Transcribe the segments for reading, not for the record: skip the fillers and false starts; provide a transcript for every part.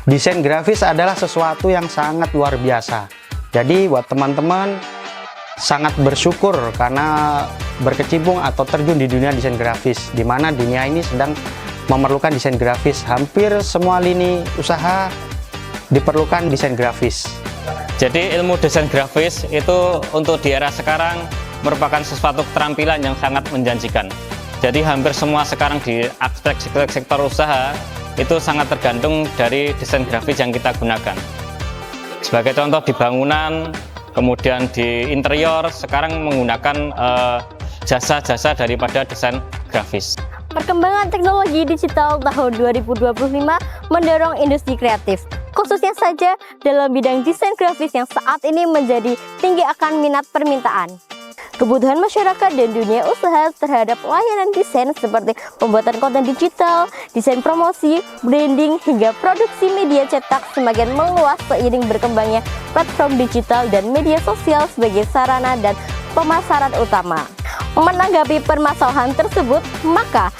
Desain grafis adalah sesuatu yang sangat luar biasa. Jadi buat teman-teman sangat bersyukur karena berkecimpung atau terjun di dunia desain grafis, di mana dunia ini sedang memerlukan desain grafis. Hampir semua lini usaha diperlukan desain grafis. Jadi ilmu desain grafis itu untuk di era sekarang merupakan sesuatu keterampilan yang sangat menjanjikan. Jadi hampir semua sekarang di aspek sektor usaha itu sangat tergantung dari desain grafis yang kita gunakan. Sebagai contoh di bangunan, kemudian di interior, sekarang menggunakan jasa-jasa daripada desain grafis. Perkembangan teknologi digital tahun 2025 mendorong industri kreatif, khususnya saja dalam bidang desain grafis yang saat ini menjadi tinggi akan minat permintaan. Kebutuhan masyarakat dan dunia usaha terhadap layanan desain seperti pembuatan konten digital, desain promosi, branding, hingga produksi media cetak semakin meluas seiring berkembangnya platform digital dan media sosial sebagai sarana dan pemasaran utama. Menanggapi permasalahan tersebut, maka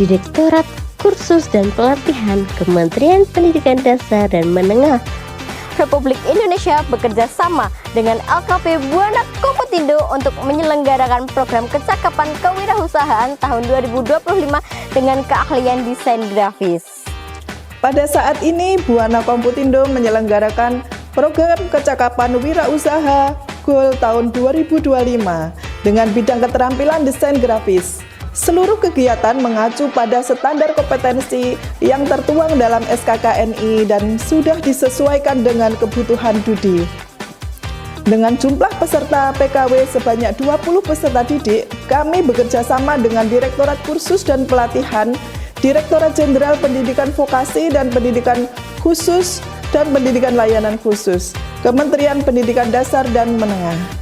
Direktorat Kursus dan Pelatihan Kementerian Pendidikan Dasar dan Menengah Republik Indonesia bekerja sama dengan LKP Buana Komputindo untuk menyelenggarakan program kecakapan kewirausahaan tahun 2025 dengan keahlian desain grafis. Pada saat ini, Buana Komputindo menyelenggarakan program kecakapan wirausaha GOL tahun 2025 dengan bidang keterampilan desain grafis. Seluruh kegiatan mengacu pada standar kompetensi yang tertuang dalam SKKNI dan sudah disesuaikan dengan kebutuhan DUDI. Dengan jumlah peserta PKW sebanyak 20 peserta didik, kami bekerja sama dengan Direktorat Kursus dan Pelatihan, Direktorat Jenderal Pendidikan Vokasi dan Pendidikan Khusus dan Pendidikan Layanan Khusus, Kementerian Pendidikan Dasar dan Menengah.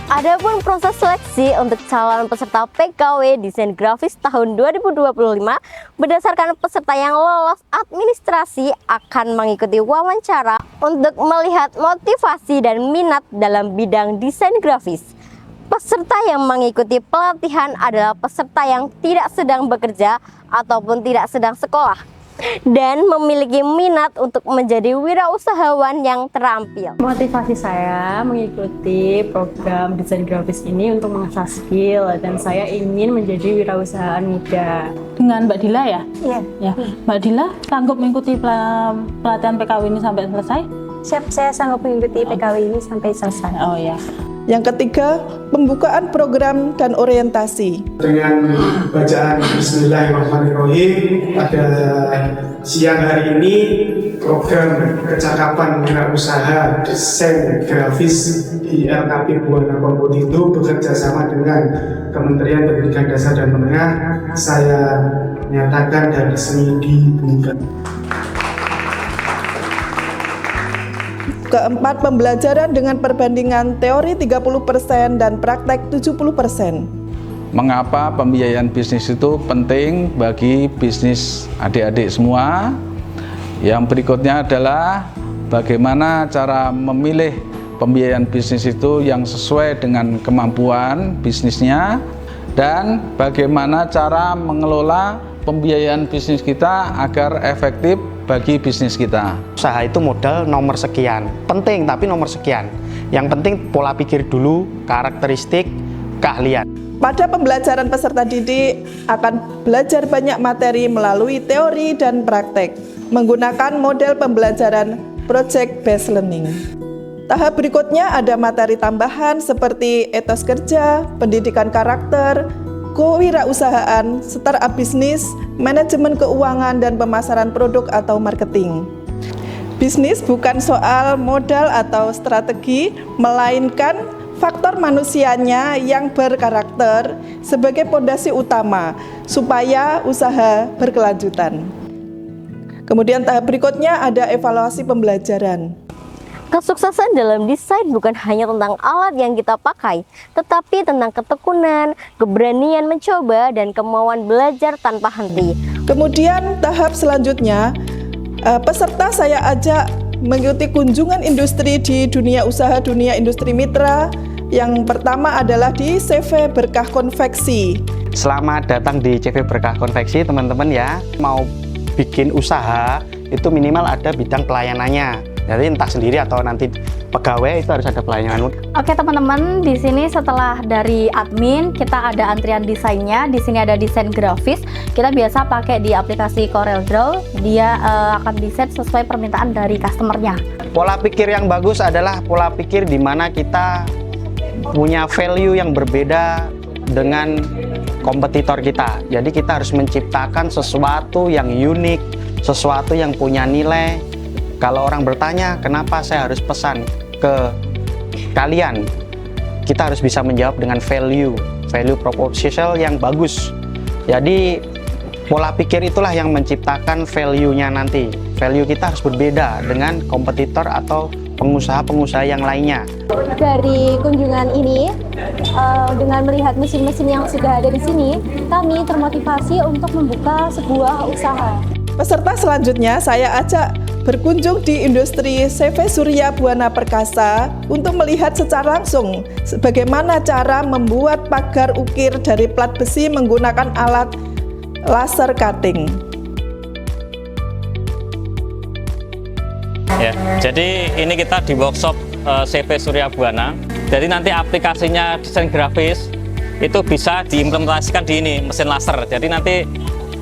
Adapun proses seleksi untuk calon peserta PKW desain grafis tahun 2025 berdasarkan peserta yang lolos administrasi akan mengikuti wawancara untuk melihat motivasi dan minat dalam bidang desain grafis. Peserta yang mengikuti pelatihan adalah peserta yang tidak sedang bekerja ataupun tidak sedang sekolah dan memiliki minat untuk menjadi wirausahawan yang terampil. Motivasi saya mengikuti program desain grafis ini untuk mengasah skill dan saya ingin menjadi wirausahaan muda. Dengan Mbak Dila ya? Iya. Ya. Mbak Dila sanggup mengikuti pelatihan PKW ini sampai selesai? Siap, saya sanggup mengikuti PKW ini sampai selesai. Oh ya. Yang ketiga, pembukaan program dan orientasi. Dengan bacaan Bismillahirrahmanirrahim, pada siang hari ini program kecakapan wirausaha desain grafis di LKP Buana Komputindo bekerja sama dengan Kementerian Pendidikan Dasar dan Menengah. Saya menyatakan dan resmi dibuka. Keempat, pembelajaran dengan perbandingan teori 30% dan praktek 70%. Mengapa pembiayaan bisnis itu penting bagi bisnis adik-adik semua? Yang berikutnya adalah bagaimana cara memilih pembiayaan bisnis itu yang sesuai dengan kemampuan bisnisnya dan bagaimana cara mengelola pembiayaan bisnis kita agar efektif bagi bisnis kita. Usaha itu modal nomor sekian, penting tapi nomor sekian. Yang penting pola pikir dulu, karakteristik, keahlian. Pada pembelajaran peserta didik akan belajar banyak materi melalui teori dan praktek, menggunakan model pembelajaran project based learning. Tahap berikutnya ada materi tambahan seperti etos kerja, pendidikan karakter, kewirausahaan, startup bisnis, manajemen keuangan, dan pemasaran produk atau marketing. Bisnis bukan soal modal atau strategi, melainkan faktor manusianya yang berkarakter sebagai pondasi utama supaya usaha berkelanjutan. Kemudian tahap berikutnya ada evaluasi pembelajaran. Kesuksesan dalam desain bukan hanya tentang alat yang kita pakai, tetapi tentang ketekunan, keberanian mencoba, dan kemauan belajar tanpa henti. Kemudian tahap selanjutnya, peserta saya ajak mengikuti kunjungan industri di dunia usaha, dunia industri mitra. Yang pertama adalah di CV Berkah Konveksi. Selamat datang di CV Berkah Konveksi teman-teman ya. Mau bikin usaha itu minimal ada bidang pelayanannya. Jadi entah sendiri atau nanti pegawai itu harus ada pelayanan. Oke teman-teman, di sini setelah dari admin kita ada antrian desainnya. Di sini ada desain grafis. Kita biasa pakai di aplikasi CorelDRAW. Dia akan desain sesuai permintaan dari customernya. Pola pikir yang bagus adalah pola pikir di mana kita punya value yang berbeda dengan kompetitor kita. Jadi kita harus menciptakan sesuatu yang unik, sesuatu yang punya nilai. Kalau orang bertanya kenapa saya harus pesan ke kalian, kita harus bisa menjawab dengan value proposition yang bagus. Jadi pola pikir itulah yang menciptakan value-nya nanti. Value kita harus berbeda dengan kompetitor atau pengusaha-pengusaha yang lainnya. Dari kunjungan ini, dengan melihat mesin-mesin yang sudah ada di sini, kami termotivasi untuk membuka sebuah usaha. Peserta selanjutnya saya ajak berkunjung di industri CV Surya Buana Perkasa untuk melihat secara langsung bagaimana cara membuat pagar ukir dari plat besi menggunakan alat laser cutting. Ya, jadi ini kita di workshop CV Surya Buana. Jadi nanti aplikasinya desain grafis itu bisa diimplementasikan di ini mesin laser. Jadi nanti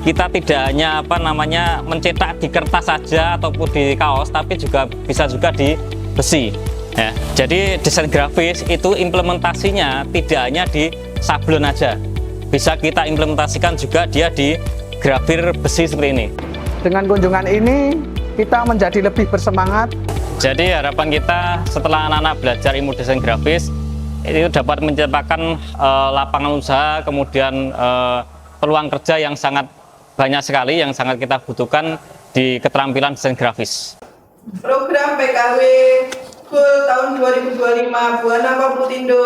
kita tidak hanya mencetak di kertas saja ataupun di kaos, tapi bisa juga di besi. Ya, jadi desain grafis itu implementasinya tidak hanya di sablon aja, bisa kita implementasikan juga dia di grafir besi seperti ini. Dengan kunjungan ini kita menjadi lebih bersemangat. Jadi harapan kita setelah anak-anak belajar ilmu desain grafis itu dapat menciptakan lapangan usaha, kemudian peluang kerja yang sangat banyak sekali yang sangat kita butuhkan di keterampilan desain grafis. Program PKW Full tahun 2025 Buana Komputindo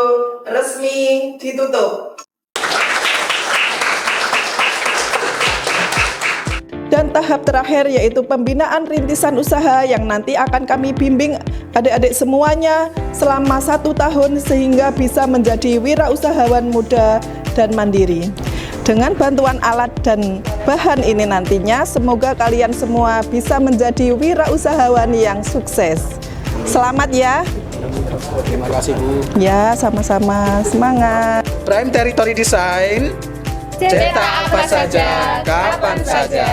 resmi ditutup. Dan tahap terakhir yaitu pembinaan rintisan usaha yang nanti akan kami bimbing adik-adik semuanya selama 1 tahun sehingga bisa menjadi wirausahawan muda dan mandiri. Dengan bantuan alat dan bahan ini nantinya semoga kalian semua bisa menjadi wirausahawan yang sukses. Selamat ya. Terima kasih Bu. Ya, sama-sama. Semangat. Prime Territory Design. Cetak apa saja, kapan saja.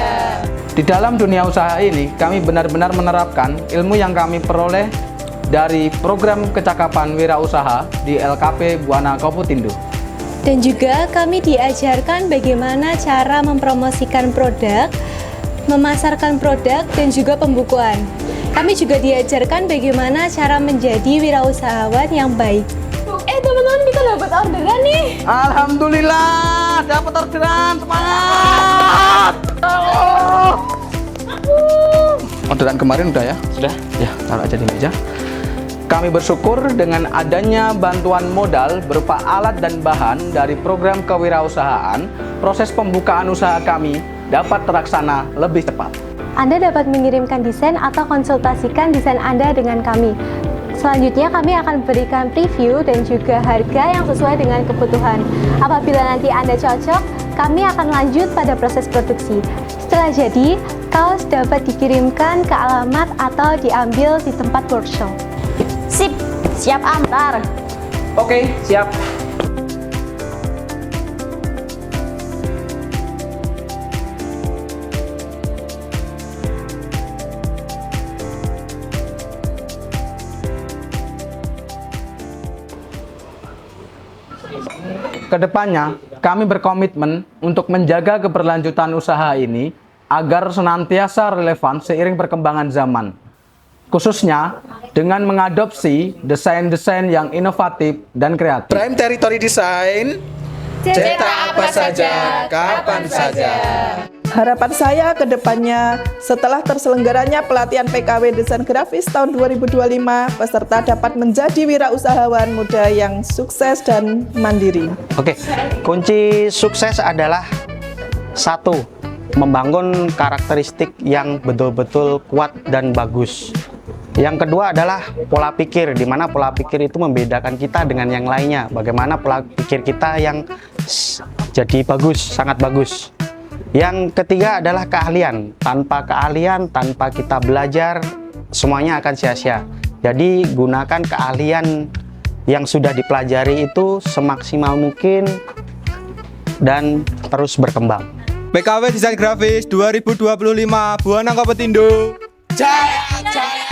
Di dalam dunia usaha ini, kami benar-benar menerapkan ilmu yang kami peroleh dari program kecakapan wirausaha di LKP Buana Komputindo. Dan juga kami diajarkan bagaimana cara mempromosikan produk, memasarkan produk, dan juga pembukuan. Kami juga diajarkan bagaimana cara menjadi wirausahawan yang baik. Teman-teman, kita dapat orderan nih. Alhamdulillah, dapat orderan, semangat. Orderan kemarin udah ya? Sudah? Ya, taruh aja di meja. Kami bersyukur dengan adanya bantuan modal berupa alat dan bahan dari program kewirausahaan, proses pembukaan usaha kami dapat terlaksana lebih cepat. Anda dapat mengirimkan desain atau konsultasikan desain Anda dengan kami. Selanjutnya kami akan berikan preview dan juga harga yang sesuai dengan kebutuhan. Apabila nanti Anda cocok, kami akan lanjut pada proses produksi. Setelah jadi, kaos dapat dikirimkan ke alamat atau diambil di tempat workshop. Sip, siap antar. Oke, siap. Kedepannya, kami berkomitmen untuk menjaga keberlanjutan usaha ini agar senantiasa relevan seiring perkembangan zaman. Khususnya dengan mengadopsi desain-desain yang inovatif dan kreatif. Prime Territory Design, cetak apa saja, kapan saja. Harapan saya ke depannya setelah terselenggaranya pelatihan PKW Desain Grafis tahun 2025, peserta dapat menjadi wirausahawan muda yang sukses dan mandiri. Oke, kunci sukses adalah 1, membangun karakteristik yang betul-betul kuat dan bagus. Yang kedua adalah pola pikir, di mana pola pikir itu membedakan kita dengan yang lainnya. Bagaimana pola pikir kita yang jadi bagus, sangat bagus. Yang ketiga adalah keahlian. Tanpa keahlian, tanpa kita belajar, semuanya akan sia-sia. Jadi gunakan keahlian yang sudah dipelajari itu semaksimal mungkin dan terus berkembang. PKW Desain Grafis 2025 Buana Kompetindo. Jaya!